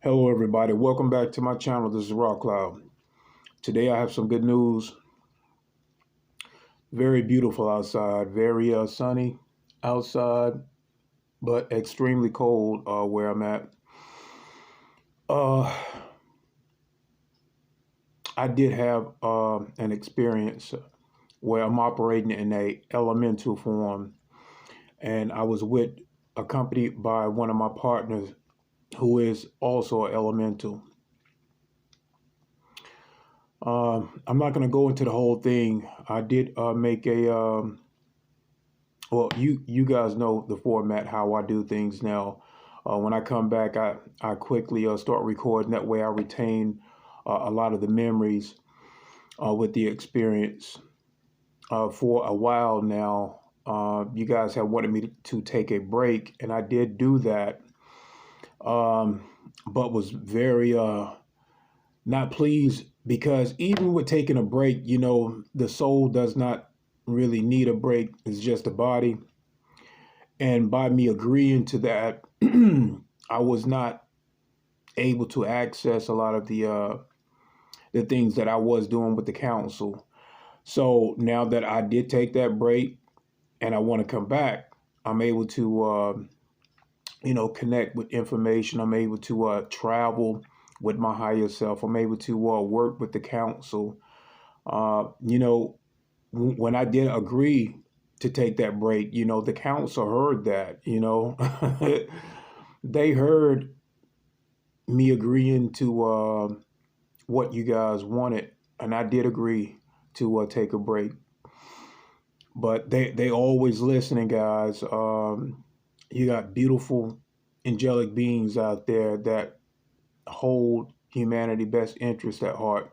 Hello, everybody. Welcome back to my channel. This is Rock Cloud. Today, I have some good news. Very beautiful outside. Very sunny outside, but extremely cold where I'm at. Uh, I did have an experience where I'm operating in a elemental form, and I was accompanied by one of my partners who is also an elemental. I'm not going to go into the whole thing. I did make a, well, you guys know the format, how I do things now. When I come back, I quickly start recording. That way I retain a lot of the memories with the experience. For a while now, you guys have wanted me to take a break, and I did do that, but was very not pleased because even with taking a break, the soul does not really need a break. It's just the body. And by me agreeing to that, I was not able to access a lot of the things that I was doing with the council. So now that I did take that break and I want to come back, I'm able to connect with information. I'm able to travel with my higher self. I'm able to work with the council. When I did agree to take that break, the council heard that, they heard me agreeing to what you guys wanted, and I did agree to take a break. But they always listening, guys. You got beautiful angelic beings out there that hold humanity best interest at heart.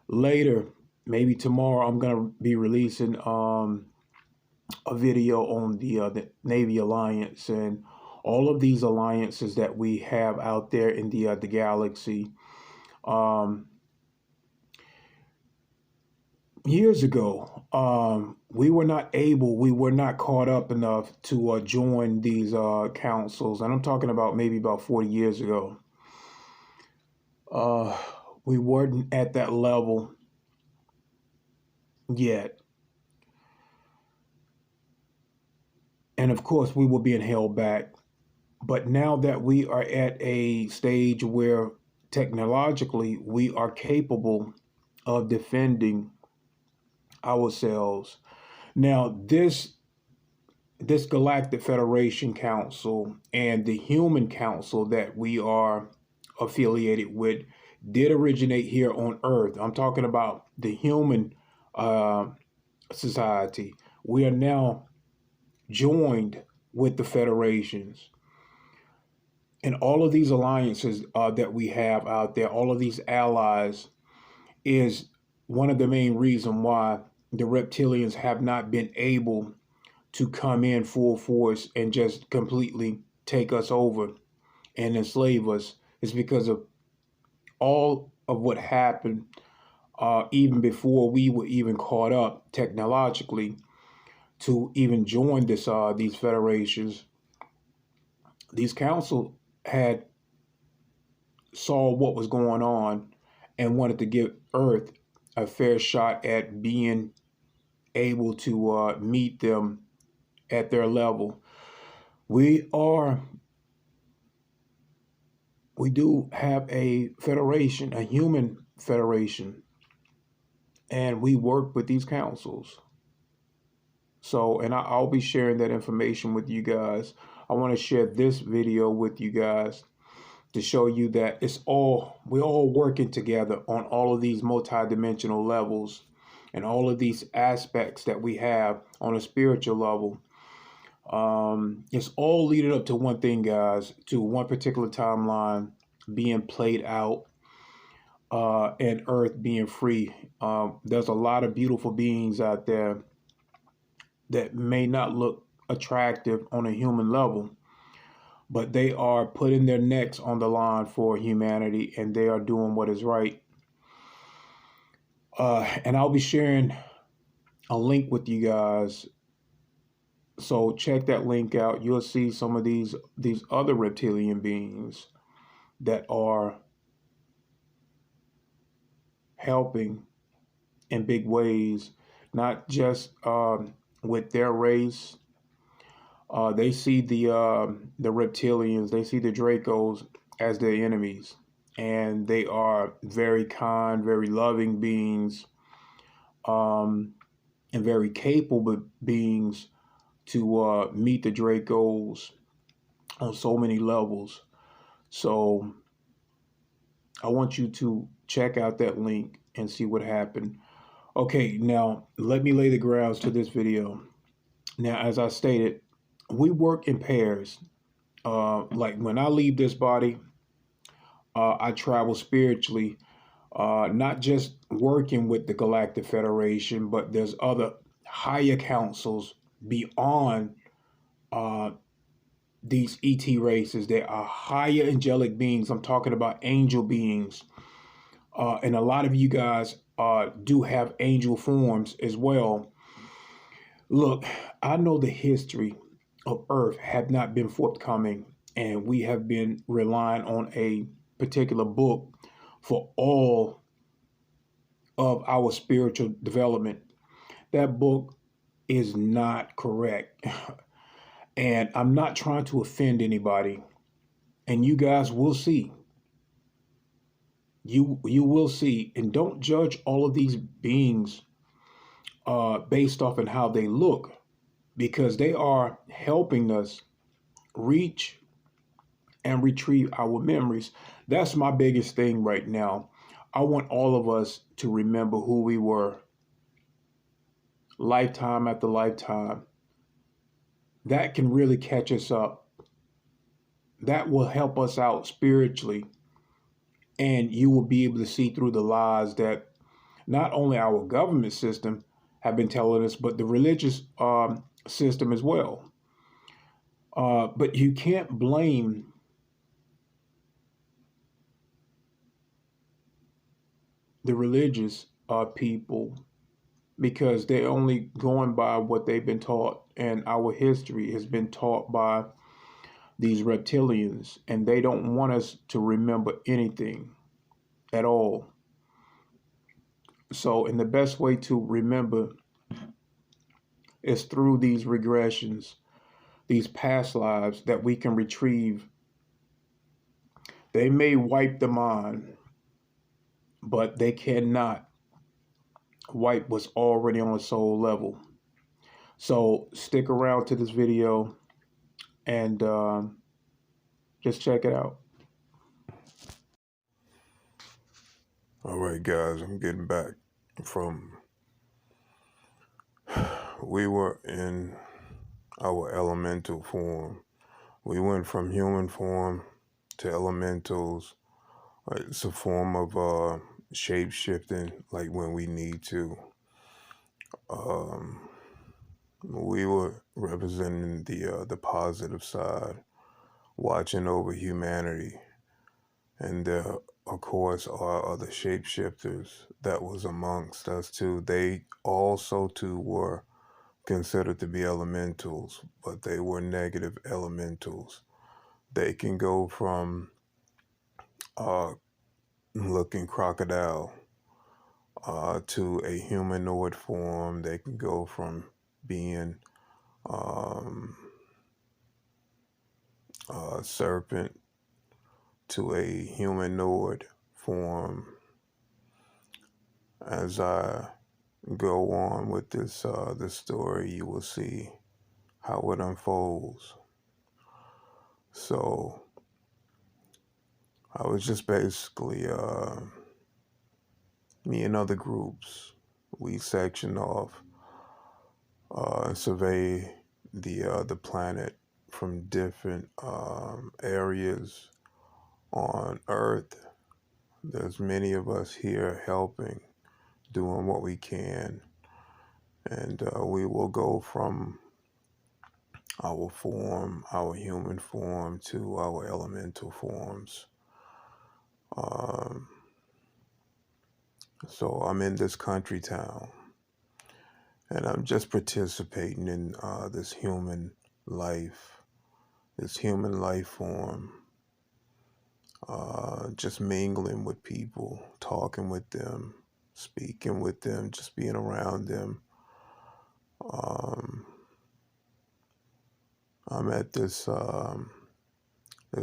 Later, maybe tomorrow, I'm gonna be releasing a video on the Navy Alliance and all of these alliances that we have out there in the galaxy. Years ago, we were not caught up enough to join these councils, and I'm talking about maybe about 40 years ago. We weren't at that level yet. And of course, we were being held back. But now that we are at a stage where technologically we are capable of defending ourselves. Now, this Galactic Federation Council and the Human Council that we are affiliated with did originate here on Earth. I'm talking about the human society. We are now joined with the federations. And all of these alliances that we have out there, all of these allies, is one of the main reasons why the reptilians have not been able to come in full force and just completely take us over and enslave us. Is because of all of what happened even before we were even caught up technologically to even join these federations. These council had saw what was going on and wanted to give Earth a fair shot at being able to meet them at their level. We do have a federation, a human federation, and we work with these councils. So, and I'll be sharing that information with you guys. I want to share this video with you guys to show you that we're all working together on all of these multidimensional levels and all of these aspects that we have on a spiritual level. It's all leading up to one thing, guys, to one particular timeline being played out and Earth being free. There's a lot of beautiful beings out there that may not look attractive on a human level, but they are putting their necks on the line for humanity, and they are doing what is right. And I'll be sharing a link with you guys. So check that link out. You'll see some of these other reptilian beings that are helping in big ways, not just with their race. They see the reptilians, they see the Dracos as their enemies, and they are very kind, very loving beings, and very capable beings to meet the Dracos on so many levels. So I want you to check out that link and see what happened. Okay, now let me lay the grounds to this video. Now, as I stated, we work in pairs. Like when I leave this body, I travel spiritually, not just working with the Galactic Federation, but there's other higher councils beyond uh, these ET races. There are higher angelic beings. I'm talking about angel beings. And a lot of you guys do have angel forms as well. Look, I know the history of Earth have not been forthcoming, and we have been relying on a particular book for all of our spiritual development. That book is not correct. And I'm not trying to offend anybody. And you guys will see. You will see. And don't judge all of these beings based off on how they look, because they are helping us reach and retrieve our memories. That's my biggest thing right now. I want all of us to remember who we were, lifetime after lifetime. That can really catch us up. That will help us out spiritually. And you will be able to see through the lies that not only our government system have been telling us, but the religious system as well. But you can't blame the religious people, because they're only going by what they've been taught, and our history has been taught by these reptilians, and they don't want us to remember anything at all. So, and the best way to remember is through these regressions, these past lives that we can retrieve. They may wipe the mind, but they cannot wipe what's already on a soul level. So stick around to this video and just check it out. All right, guys, I'm getting back from, we were in our elemental form. We went from human form to elementals. It's a form of shape shifting, like when we need to. We were representing the positive side, watching over humanity, and there, of course, are other shapeshifters that was amongst us too. They also too were considered to be elementals, but they were negative elementals. They can go from looking crocodile to a humanoid form. They can go from being a serpent to a humanoid form. As I go on with this story, you will see how it unfolds. So I was just basically me and other groups, we section off, survey the planet from different areas on Earth. There's many of us here helping, doing what we can, and we will go from our form, our human form, to our elemental forms. So I'm in this country town, and I'm just participating in this human life form. just mingling with people, talking with them, speaking with them, just being around them. Um, I'm at this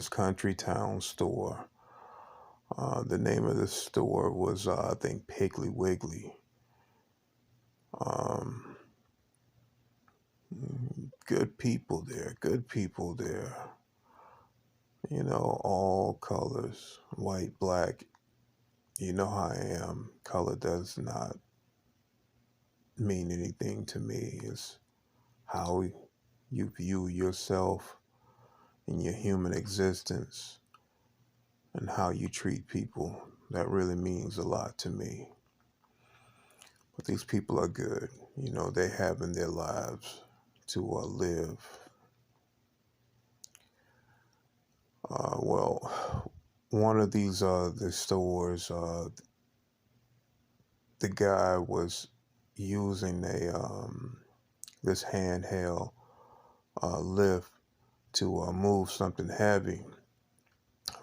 country town store. The name of the store was, I think, Piggly Wiggly. Um, Good people there, good people there. You know, all colors, white, black. You know how I am. Color does not mean anything to me. It's how you view yourself in your human existence and how you treat people. That really means a lot to me. But these people are good. You know, they have in their lives to live. Well, one of these the stores, the guy was using a this handheld lift to move something heavy.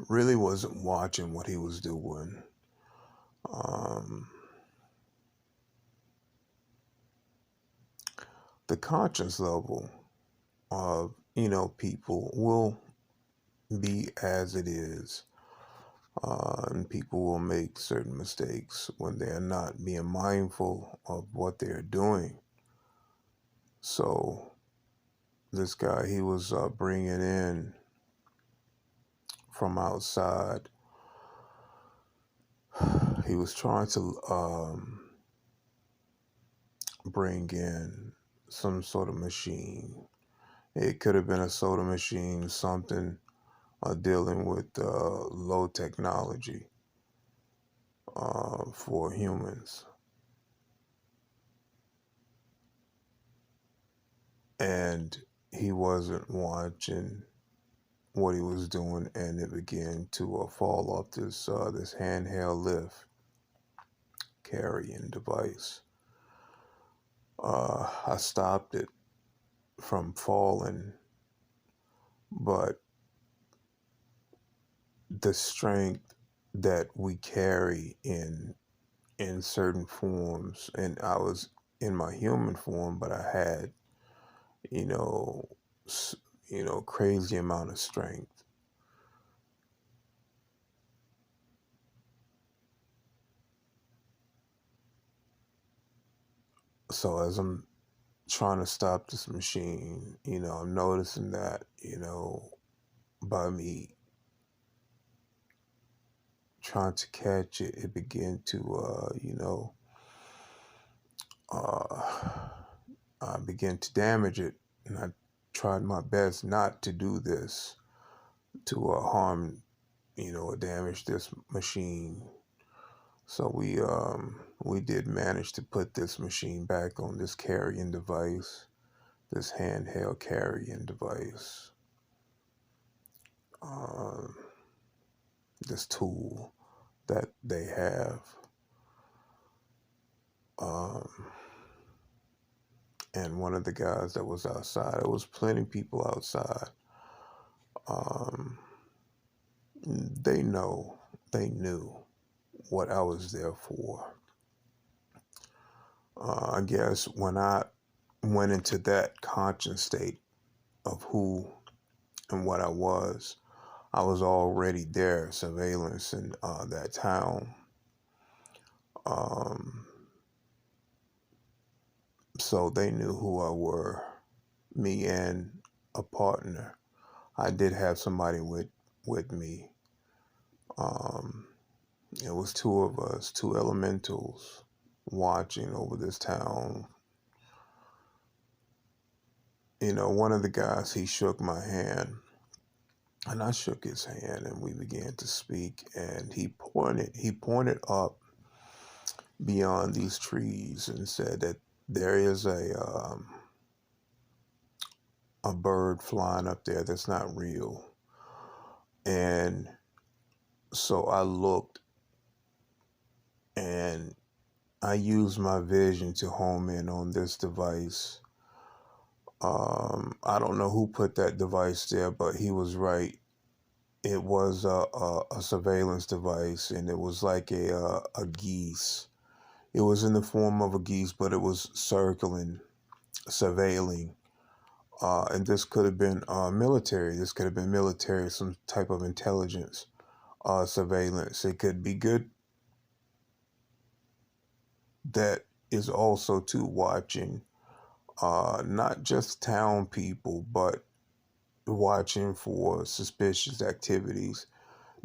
Really wasn't watching what he was doing. Um, the conscience level of people will be as it is, and people will make certain mistakes when they're not being mindful of what they're doing. So this guy, he was bringing in from outside. He was trying to bring in some sort of machine. It could have been a soda machine, something dealing with low technology for humans. And he wasn't watching what he was doing, and it began to fall off this handheld lift carrying device. I stopped it from falling, but the strength that we carry in certain forms, and I was in my human form, but I had you know crazy amount of strength. So as I'm trying to stop this machine, I'm noticing that by me trying to catch it, it began to uh, I began to damage it, and I tried my best not to do this to harm, or damage this machine. So we did manage to put this machine back on this carrying device, this handheld carrying device, um, this tool that they have. Um, and one of the guys that was outside, it was plenty of people outside. Um, they knew what I was there for. I guess when I went into that conscious state of who and what I was already there, surveillance in that town. Um, so they knew who I were, me and a partner. I did have somebody with me. Um, it was two of us, two elementals, watching over this town. One of the guys, he shook my hand, and I shook his hand, and we began to speak. And he pointed up beyond these trees and said that there is a bird flying up there that's not real. And so I looked, and I used my vision to home in on this device. I don't know who put that device there, but he was right. it was a surveillance device, and it was like a geese. It was in the form of a geese, but it was circling, surveilling. And this could have been military. This could have been military, some type of intelligence surveillance. It could be good that is also too watching not just town people, but watching for suspicious activities,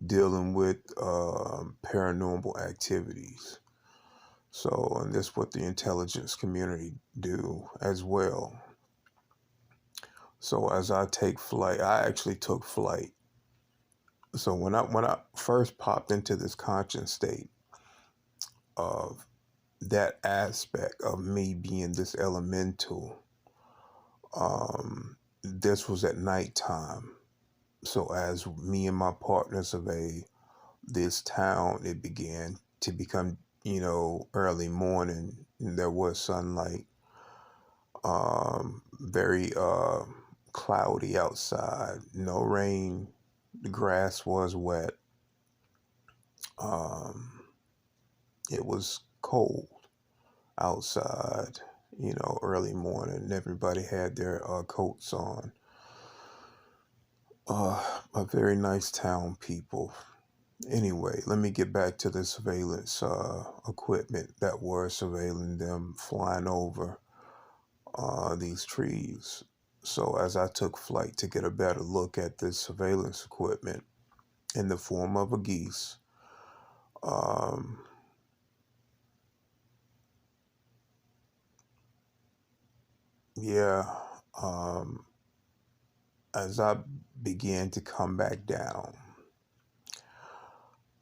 dealing with paranormal activities. So, and that's what the intelligence community do as well. So as I take flight, I actually took flight. So when I first popped into this conscious state of that aspect of me being this elemental, this was at nighttime. So as me and my partner surveyed this town, it began to become, early morning. And there was sunlight, very cloudy outside, no rain. The grass was wet. Um, it was cold outside, early morning. Everybody had their coats on. A very nice town, people. Anyway, let me get back to the surveillance equipment that were surveilling them flying over these trees. So as I took flight to get a better look at this surveillance equipment in the form of a geese, um, yeah, um, as I began to come back down,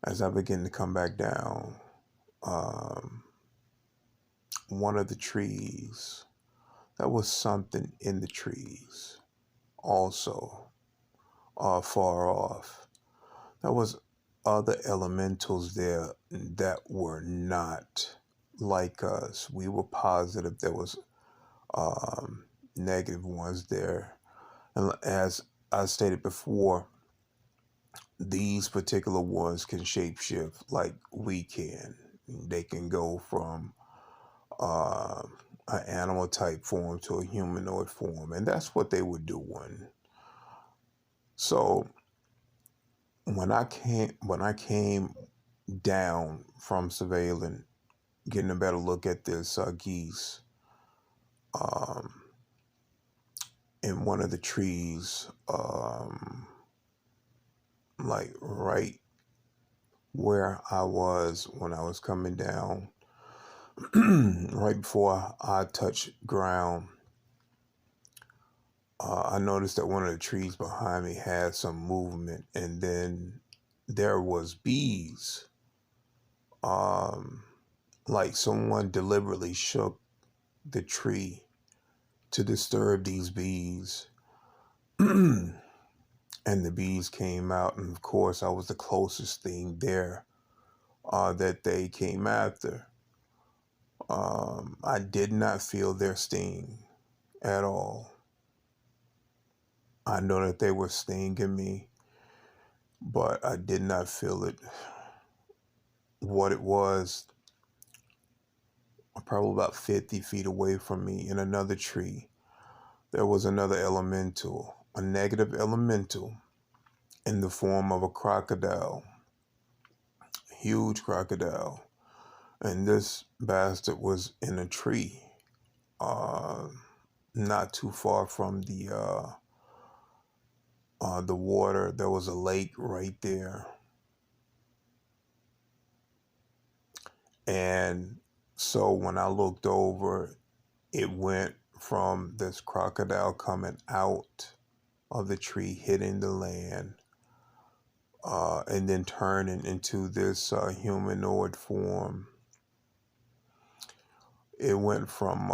as I began to come back down, um, one of the trees, there was something in the trees also, far off. There was other elementals there that were not like us. We were positive there was negative ones there. And as I stated before, these particular ones can shapeshift like we can. They can go from uh, an animal type form to a humanoid form, and that's what they were doing. So when I came down from surveilling, getting a better look at this geese um, in one of the trees, like right where I was when I was coming down, right before I touched ground, I noticed that one of the trees behind me had some movement, and then there was bees. Um, like someone deliberately shook the tree to disturb these bees. And the bees came out, and of course, I was the closest thing there that they came after. I did not feel their sting at all. I know that they were stinging me, but I did not feel it. What it was, probably about 50 feet away from me in another tree, there was another elemental, a negative elemental in the form of a crocodile, huge crocodile. And this bastard was in a tree, uh, not too far from the water. There was a lake right there. And so when I looked over, it went from this crocodile coming out of the tree, hitting the land, and then turning into this humanoid form. It went from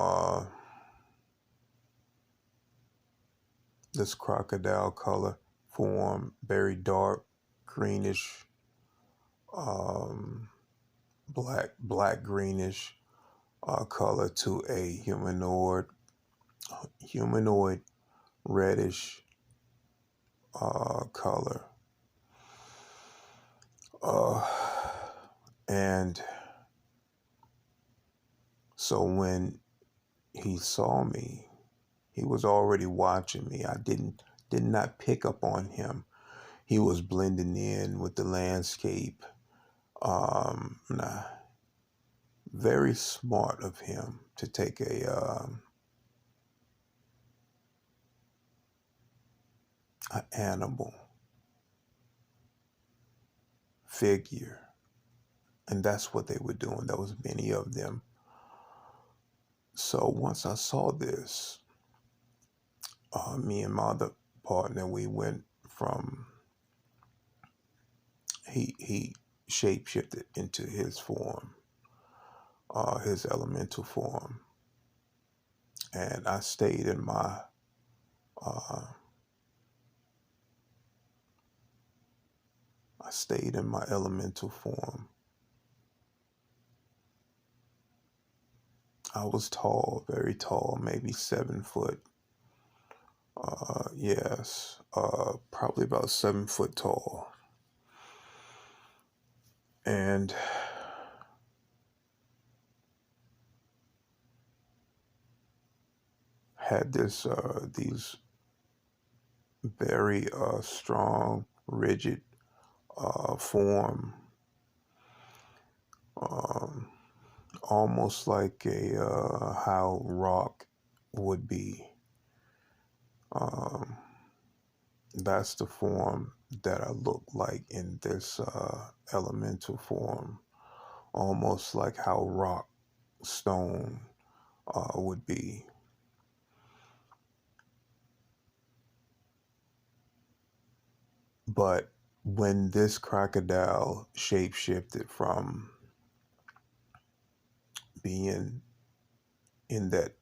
this crocodile color form, very dark, greenish, um, black greenish color, to a humanoid reddish color. Uh, and so when he saw me, he was already watching me. I did not pick up on him. He was blending in with the landscape. Nah, very smart of him to take a animal figure, and that's what they were doing. There was many of them. So once I saw this, me and my other partner, we went from he shape shifted into his form, his elemental form, and uh, I stayed in my elemental form. I was tall, very tall, maybe 7 foot. Yes, probably about 7 foot tall, and had these very strong, rigid form, um, almost like a how rock would be. Um, that's the form that I look like in this elemental form, almost like how rock stone would be. But when this crocodile shape shifted from being in that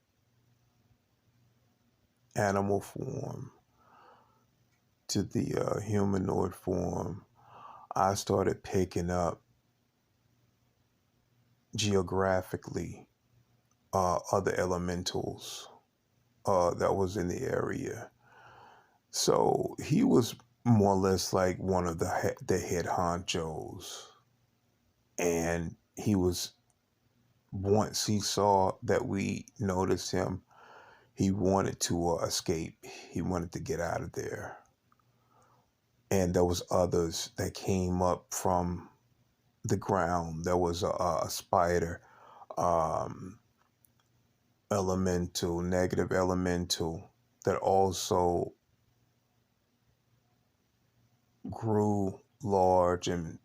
animal form to the humanoid form, I started picking up geographically other elementals that was in the area. So he was more or less like one of the head honchos, and he was once he saw that we noticed him, he wanted to escape. He wanted to get out of there. And there was others that came up from the ground. There was a spider, um, elemental, negative elemental, that also grew large and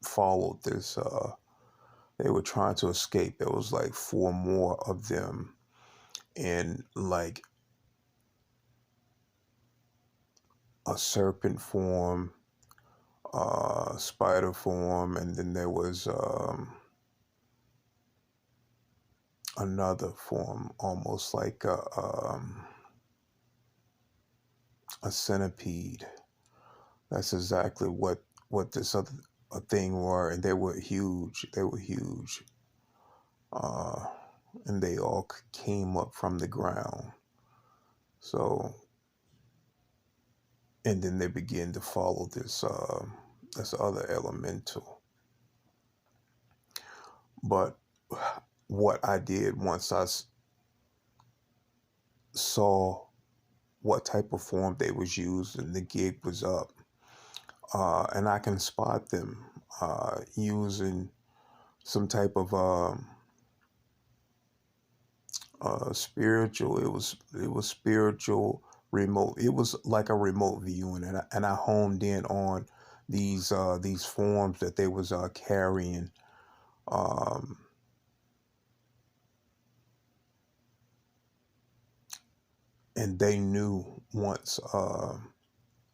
followed this. They were trying to escape. There was like four more of them in like a serpent form, spider form, and then there was another form, almost like a centipede. That's exactly what this other thing were, and they were huge. They were huge, uh, and they all came up from the ground. So, and then they began to follow this other elemental. But what I did once saw what type of form they was using, the gig was up, and I can spot them using some type of spiritual. It was spiritual remote. It was like a remote viewing, and I homed in on these forms that they was carrying. Um, and they knew once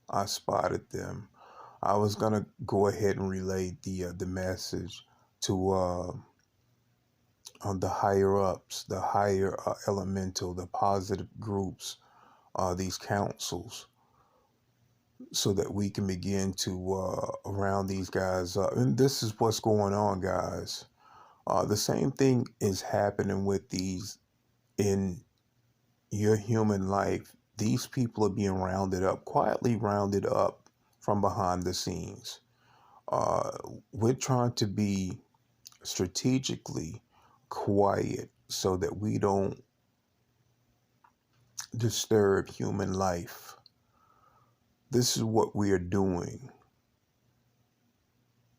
I spotted them, I was gonna go ahead and relay the message to on the higher ups, the higher elemental, the positive groups, these councils, so that we can begin to round these guys up. And this is what's going on, guys. The same thing is happening with these in your human life. These people are being rounded up, quietly rounded up from behind the scenes. Uh, we're trying to be strategically quiet so that we don't disturb human life. This is what we are doing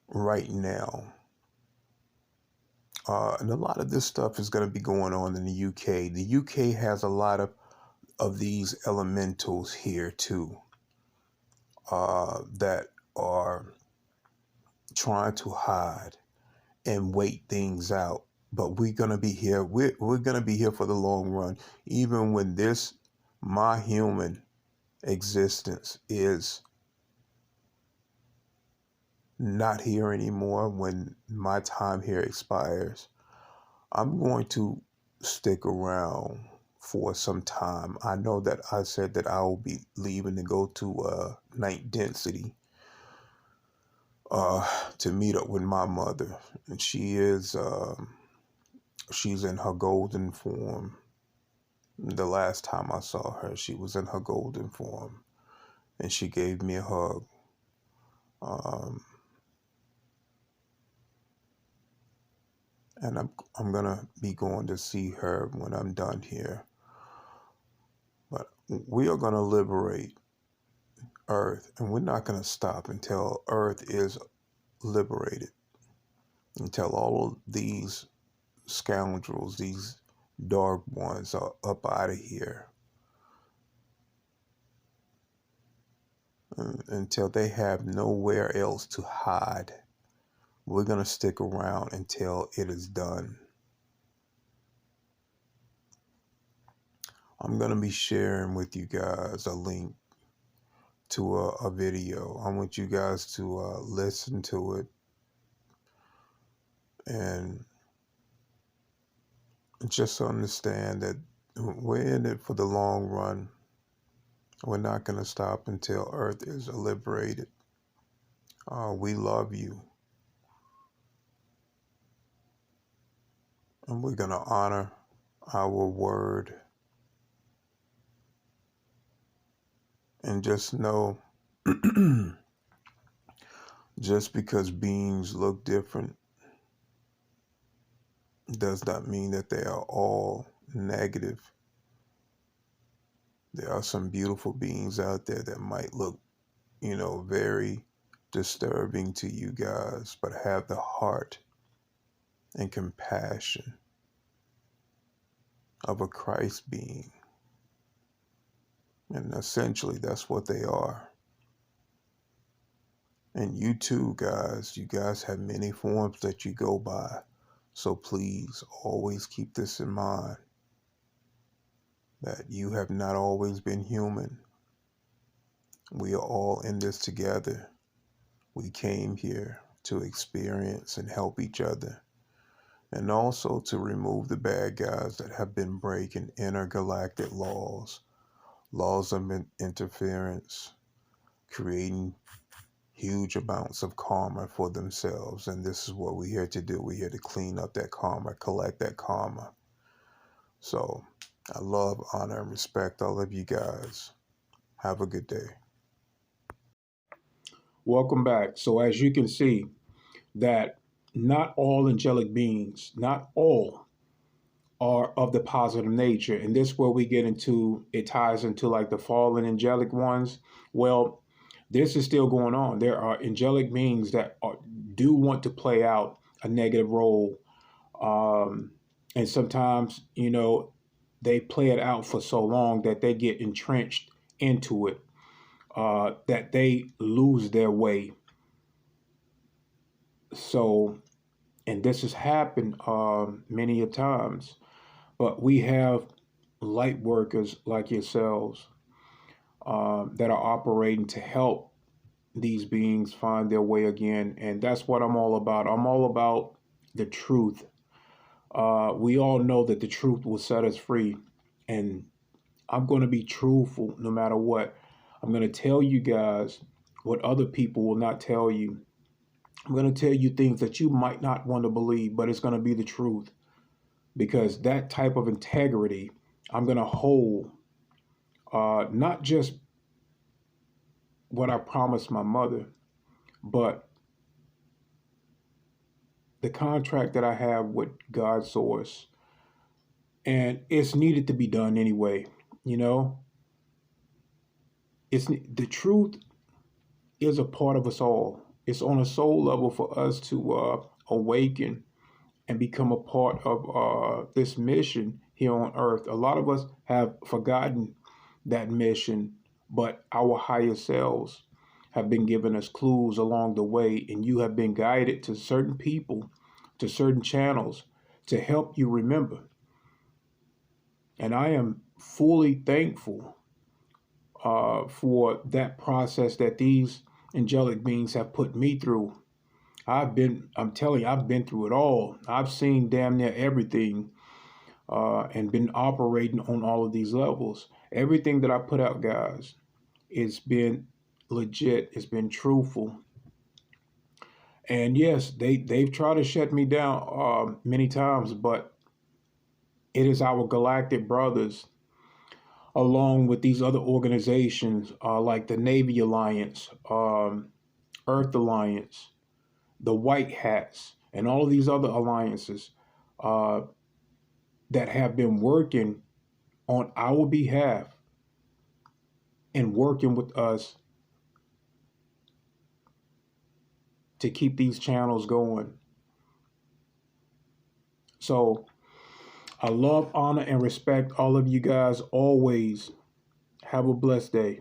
right now. And a lot of this stuff is going to be going on in the UK. The UK has a lot of these elementals here too, that are trying to hide and wait things out. But we're going to be here. We're going to be here for the long run. Even when my human existence is not here anymore, when my time here expires, I'm going to stick around for some time. I know that I said that I will be leaving to go to Night Density to meet up with my mother, and she's in her golden form. The last time I saw her, she was in her golden form, and she gave me a hug. Um, and I'm gonna be going to see her when I'm done here. But we are gonna liberate Earth, and we're not gonna stop until Earth is liberated, until all of these scoundrels, these dark ones, are up out of here, until they have nowhere else to hide. We're gonna stick around until it is done. I'm gonna be sharing with you guys a link to a video. I want you guys to listen to it and just understand that we're in it for the long run. We're not going to stop until Earth is liberated. We love you, and we're going to honor our word. And just know, just because beings look different does not mean that they are all negative. There are some beautiful beings out there that might look, very disturbing to you guys, but have the heart and compassion of a Christ being. And essentially, that's what they are. And you too, guys, you guys have many forms that you go by. So please always keep this in mind, that you have not always been human. We are all in this together. We came here to experience and help each other, and also to remove the bad guys that have been breaking intergalactic laws of interference, creating huge amounts of karma for themselves. And this is what we're here to do. We're here to clean up that karma, collect that karma. So I love, honor, and respect all of you guys. Have a good day. Welcome back. So as you can see, that not all angelic beings, not all, are of the positive nature. And this is where we get into, it ties into like the fallen angelic ones. Well, this is still going on. There are angelic beings that do want to play out a negative role. And sometimes, they play it out for so long that they get entrenched into it, that they lose their way. So, and this has happened many a times. But we have light workers like yourselves that are operating to help these beings find their way again. And that's what I'm all about. I'm all about the truth. We all know that the truth will set us free. And I'm going to be truthful no matter what. I'm going to tell you guys what other people will not tell you. I'm going to tell you things that you might not want to believe, but it's going to be the truth. Because that type of integrity I'm going to hold, not just what I promised my mother, but the contract that I have with God's source, and it's needed to be done anyway. You know, it's the truth is a part of us all. It's on a soul level for us to awaken and become a part of this mission here on earth. A lot of us have forgotten that mission, but our higher selves have been giving us clues along the way, and you have been guided to certain people, to certain channels to help you remember. And I am fully thankful for that process that these angelic beings have put me through. I'm telling you, I've been through it all. I've seen damn near everything and been operating on all of these levels. Everything that I put out, guys, it's been legit. It's been truthful. And yes, they've tried to shut me down many times, but it is our galactic brothers, along with these other organizations like the Navy Alliance, Earth Alliance, the White Hats, and all of these other alliances uh, that have been working on our behalf and working with us to keep these channels going. So I love, honor, and respect all of you guys always. Have a blessed day.